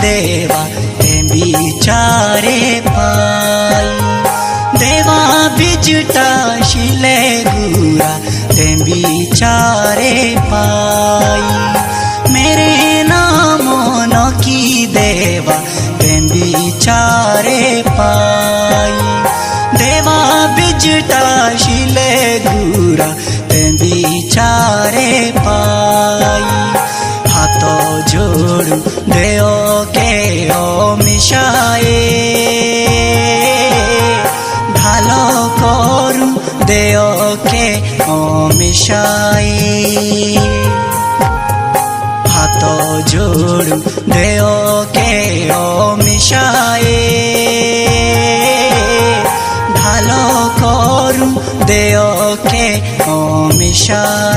देवा বিচারে পাই দেবা বিজটা শিলে গুরা তে বিচারে পাই মেরে নাম নকি দেবা তে বিচারে পাই দেবা বিজটা শিলে গুরা তে বিচারে পাই হাত জোড়ু দেও কে ও মিশায়ে ভালো করু দেও কে ও মিশায়ে হাত জোড়ু দেও কে ও মিশায়ে ভালো করু দেও কে ও মিশায়ে।